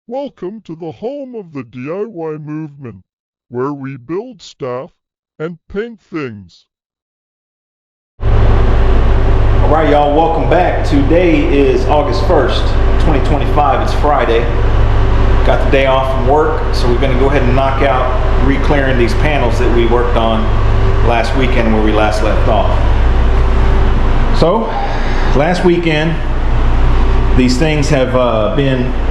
Welcome to the home of the DIY movement, where we build stuff and paint things. Alright y'all, welcome back. Today is August 1st, 2025. It's Friday. Got the day off from work, so we're going to go ahead and knock out re-clearing these panels that we worked on last weekend where we last left off. So, last weekend, these things have been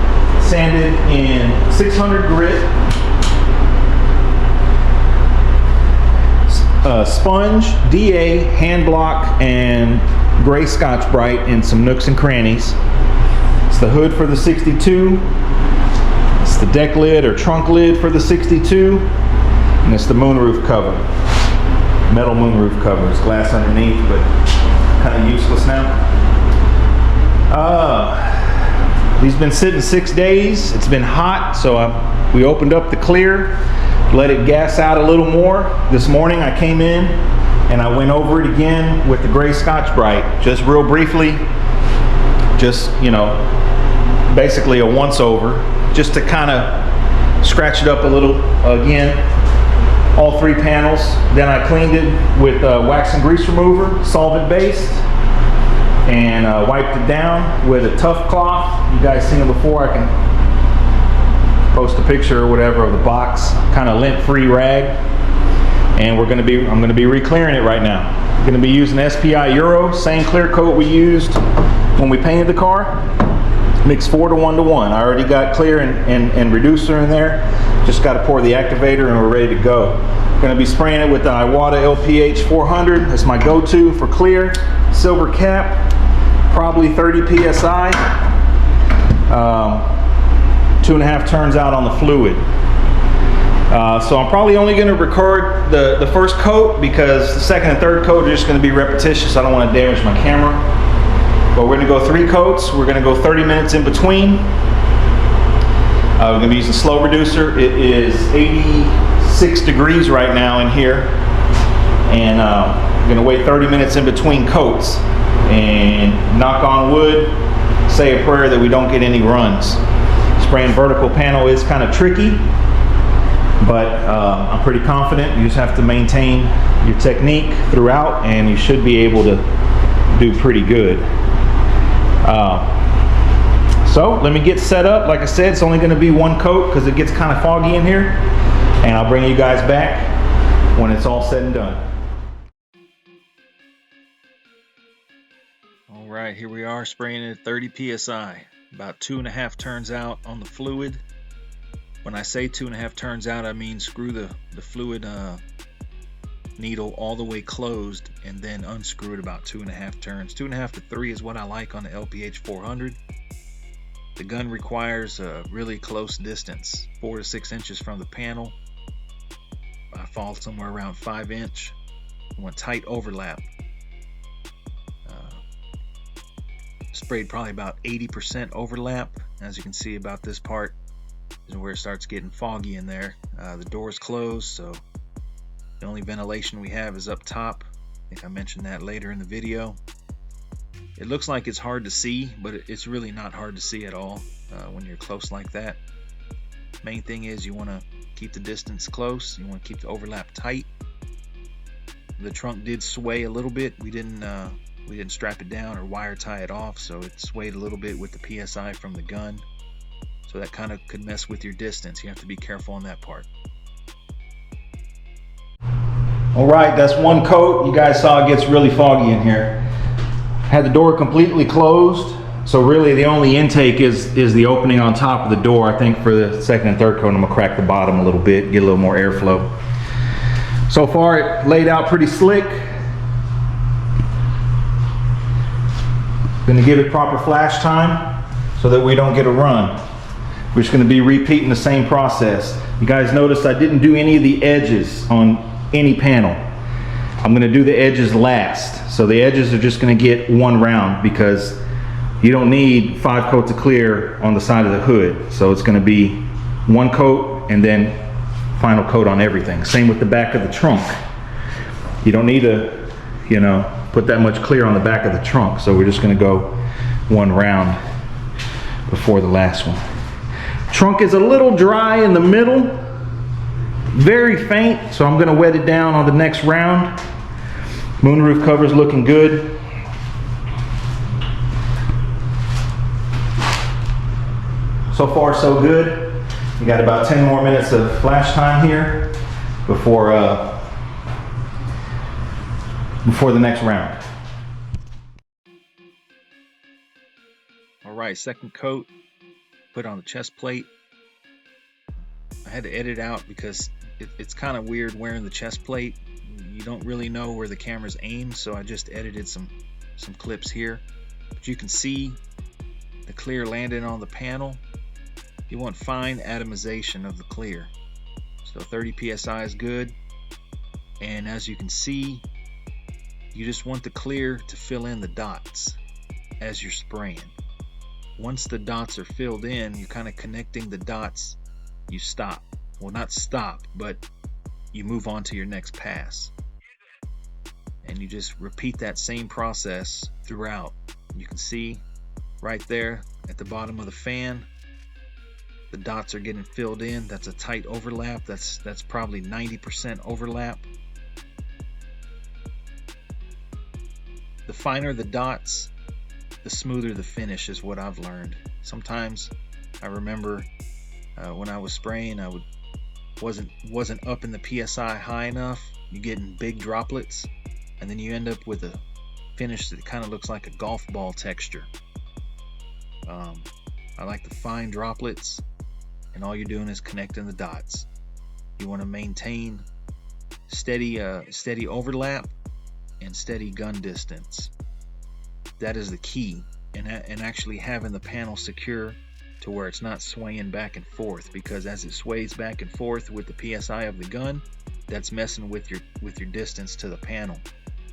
sanded in 600 grit, sponge, DA, hand block, and gray Scotch-Brite in some nooks and crannies. It's the hood for the 62. It's the deck lid or trunk lid for the 62. And it's the moonroof cover. Metal moonroof cover. It's glass underneath, but kind of useless now. These been sitting 6 days. It's been hot, so we opened up the clear, let it gas out a little more. This morning I came in and I went over it again with the gray Scotch-Brite, just real briefly, just, you know, basically a once over, just to kind of scratch it up a little again, all three panels. Then I cleaned it with wax and grease remover, solvent based, and wiped it down with a tough cloth. You guys seen it before. I can post a picture or whatever of the box, kind of lint-free rag. And I'm gonna be re-clearing it right now. I'm gonna be using SPI Euro, same clear coat we used when we painted the car. Mix 4 to 1 to 1. I already got clear and reducer in there. Just got to pour the activator and we're ready to go. Gonna be spraying it with the Iwata LPH 400. That's my go-to for clear. Silver cap, probably 30 psi. 2.5 turns out on the fluid. So I'm probably only going to record the first coat because the second and third coat are just going to be repetitious. I don't want to damage my camera. But we're going to go 3 coats. We're going to go 30 minutes in between. We're going to be using slow reducer. It is 86 degrees right now in here. And we're going to wait 30 minutes in between coats. And knock on wood, say a prayer that we don't get any runs. Spraying vertical panel is kind of tricky, but I'm pretty confident. You just have to maintain your technique throughout and you should be able to do pretty good. So let me get set up. Like I said, it's only going to be 1 coat because it gets kind of foggy in here, and I'll bring you guys back when it's all said and done. All right, here we are spraying it at 30 psi, about 2.5 turns out on the fluid. When I say 2.5 turns out, I mean screw the fluid needle all the way closed and then unscrew it about 2.5 turns. 2.5 to 3 is what I like on the LPH 400. The gun requires a really close distance, 4 to 6 inches from the panel. I fall somewhere around 5 inch. I want tight overlap. Sprayed probably about 80% overlap. As you can see, about this part is where it starts getting foggy in there. The door's closed, so the only ventilation we have is up top. I think I mentioned that later in the video. It looks like it's hard to see, but it's really not hard to see at all when you're close like that. Main thing is you want to keep the distance close. You want to keep the overlap tight. The trunk did sway a little bit. We didn't strap it down or wire tie it off, so it swayed a little bit with the PSI from the gun. So that kind of could mess with your distance. You have to be careful on that part. All right, that's 1 coat. You guys saw it gets really foggy in here. Had the door completely closed, so really the only intake is the opening on top of the door. I think for the second and third coat, I'm gonna crack the bottom a little bit, get a little more airflow. So far, it laid out pretty slick. Gonna give it proper flash time so that we don't get a run. We're just gonna be repeating the same process. You guys notice I didn't do any of the edges on any panel. I'm gonna do the edges last. So the edges are just gonna get 1 round because you don't need 5 coats of clear on the side of the hood. So it's gonna be 1 coat and then final coat on everything. Same with the back of the trunk. You don't need to, you know, put that much clear on the back of the trunk, so we're just going to go 1 round before the last one. Trunk is a little dry in the middle, very faint, so I'm going to wet it down on the next round. Moonroof cover's looking good. So far so good. We got about 10 more minutes of flash time here before the next round. All right, second coat, put on the chest plate. I had to edit out because it's kind of weird wearing the chest plate. You don't really know where the camera's aimed, so I just edited some clips here. But you can see the clear landing on the panel. You want fine atomization of the clear. So 30 psi is good. And as you can see, you just want the clear to fill in the dots as you're spraying. Once the dots are filled in, you're kind of connecting the dots, you stop. Well, not stop, but you move on to your next pass. And you just repeat that same process throughout. You can see right there at the bottom of the fan, the dots are getting filled in. That's a tight overlap. That's probably 90% overlap. The finer the dots, the smoother the finish is what I've learned. Sometimes I remember when I was spraying, I wasn't up in the PSI high enough. You're getting big droplets, and then you end up with a finish that kind of looks like a golf ball texture. I like the fine droplets, and all you're doing is connecting the dots. You want to maintain steady overlap and steady gun distance. That is the key, and actually having the panel secure to where it's not swaying back and forth, because as it sways back and forth with the PSI of the gun, that's messing with your distance to the panel.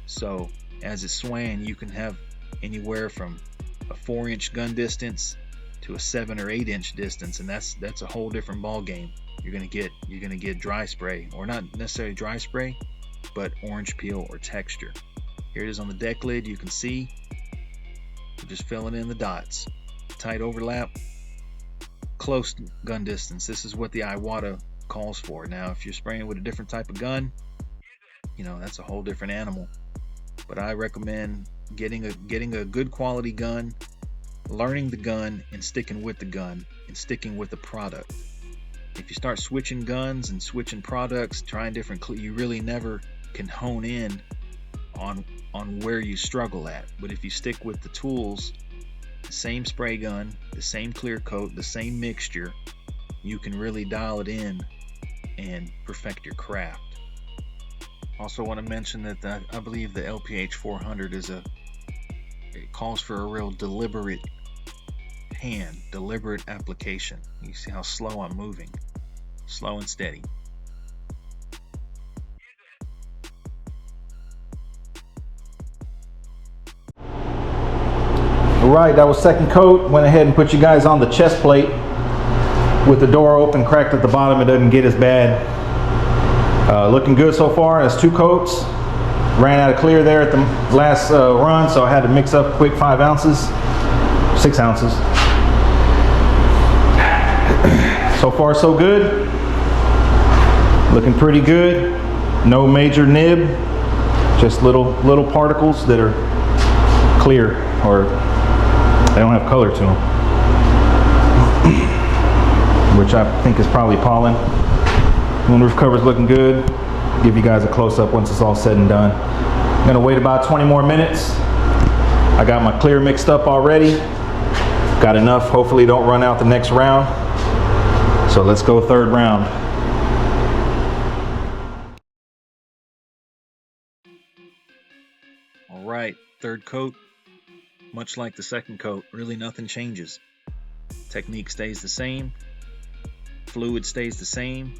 So as it's swaying, you can have anywhere from a 4-inch gun distance to a 7 or 8-inch distance, and that's a whole different ball game. You're gonna get dry spray, or not necessarily dry spray, but orange peel or texture. Here it is on the deck lid. You can see we're just filling in the dots. Tight overlap, close gun distance. This is what the Iwata calls for. Now, if you're spraying with a different type of gun, you know, that's a whole different animal. But I recommend getting a good quality gun, learning the gun, and sticking with the gun, and sticking with the product. If you start switching guns and switching products, trying different, you really never can hone in on where you struggle at. But if you stick with the tools, the same spray gun, the same clear coat, the same mixture, you can really dial it in and perfect your craft. Also want to mention that I believe the LPH 400 it calls for a real deliberate application. You see how slow I'm moving, slow and steady. Alright, that was second coat. Went ahead and put you guys on the chest plate with the door open, cracked at the bottom. It doesn't get as bad. Looking good so far. That's 2 coats. Ran out of clear there at the last run, so I had to mix up quick 5 ounces, 6 ounces. So far so good. Looking pretty good. No major nib, just little particles that are clear, or they don't have color to them, which I think is probably pollen. Moonroof cover's looking good. Give you guys a close-up once it's all said and done. I'm gonna wait about 20 more minutes. I got my clear mixed up already. Got enough, hopefully don't run out the next round. So let's go third round. All right, third coat. Much like the second coat, really nothing changes. Technique stays the same. Fluid stays the same.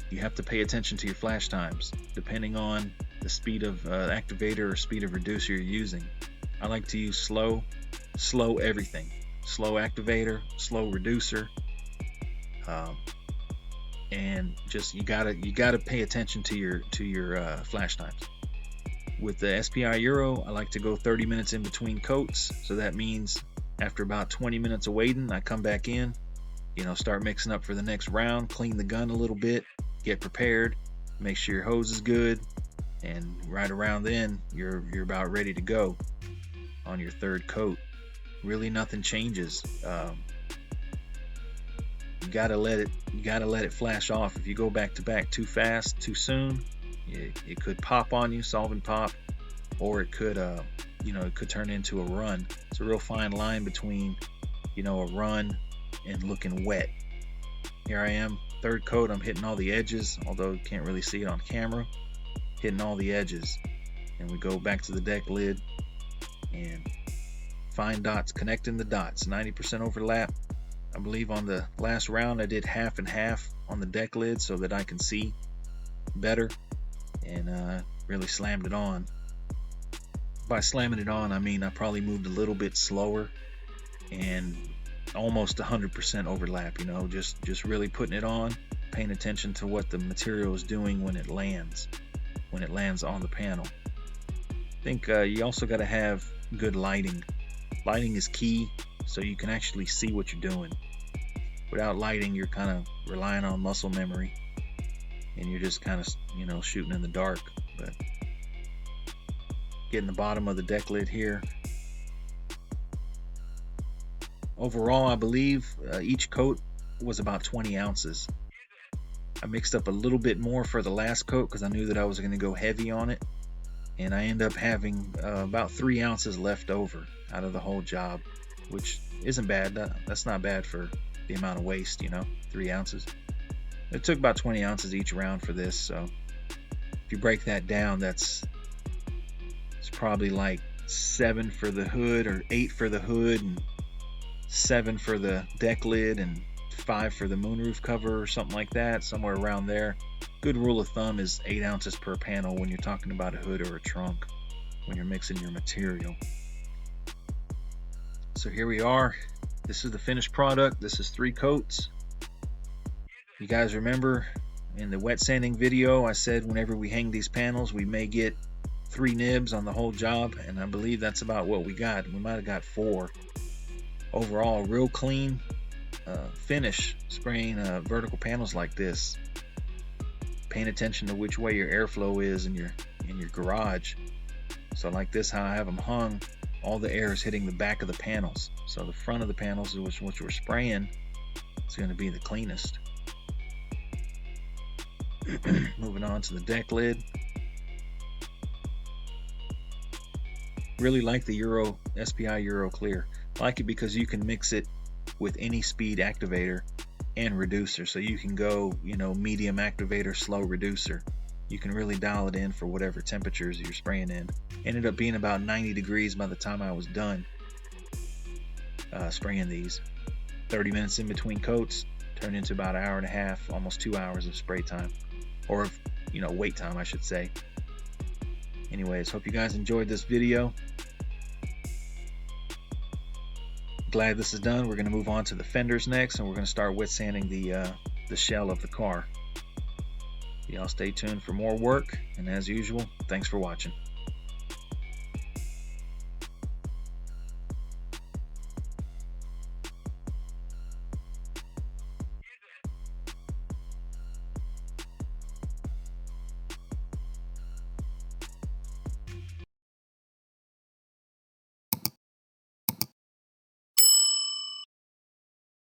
You have to pay attention to your flash times, depending on the speed of activator or speed of reducer you're using. I like to use slow everything. Slow activator, slow reducer, and just you gotta pay attention to your flash times. With the SPI Euro, I like to go 30 minutes in between coats, so that means after about 20 minutes of waiting, I come back in, start mixing up for the next round. Clean the gun a little bit, get prepared, make sure your hose is good, and right around then you're about ready to go on your third coat. Really nothing changes. You gotta let it flash off. If you go back to back too fast, too soon, it could pop on you, solvent pop, or it could it could turn into a run. It's a real fine line between a run and looking wet. Here I am, third coat. I'm hitting all the edges, although you can't really see it on camera. Hitting all the edges, and we go back to the deck lid and fine dots, connecting the dots. 90% overlap. I believe on the last round I did half and half on the deck lid so that I can see better, and really slammed it on. By slamming it on, I mean I probably moved a little bit slower and almost 100% overlap. Just really putting it on, paying attention to what the material is doing when it lands on the panel. I think you also got to have good lighting. Lighting is key, so you can actually see what you're doing. Without lighting, you're kind of relying on muscle memory, and you're just kind of shooting in the dark. But getting the bottom of the deck lid here. Overall, I believe each coat was about 20 ounces. I mixed up a little bit more for the last coat because I knew that I was going to go heavy on it, and I end up having about 3 ounces left over out of the whole job, which isn't bad. That's not bad for the amount of waste, 3 ounces. It took about 20 ounces each round for this, so if you break that down, it's probably like 7 for the hood, or 8 for the hood, and 7 for the deck lid, and 5 for the moonroof cover, or something like that, somewhere around there. Good rule of thumb is 8 ounces per panel when you're talking about a hood or a trunk, when you're mixing your material. So here we are. This is the finished product. This is 3 coats. You guys remember in the wet sanding video I said whenever we hang these panels we may get 3 nibs on the whole job, and I believe that's about what we got. We might have got 4. Overall, real clean finish spraying vertical panels like this. Paying attention to which way your airflow is in your garage. So like this, how I have them hung, all the air is hitting the back of the panels. So the front of the panels, which we're spraying, is going to be the cleanest. Moving on to the deck lid. Really like the SPI Euro Clear. I like it because you can mix it with any speed activator and reducer, so you can go medium activator, slow reducer. You can really dial it in for whatever temperatures you're spraying in. Ended up being about 90 degrees by the time I was done spraying these. 30 minutes in between coats turned into about an hour and a half, almost 2 hours of spray time, or wait time I should say. Anyways, hope you guys enjoyed this video. Glad this is done. We're going to move on to the fenders next, and we're going to start wet sanding the shell of the car. Y'all stay tuned for more work, and as usual, thanks for watching.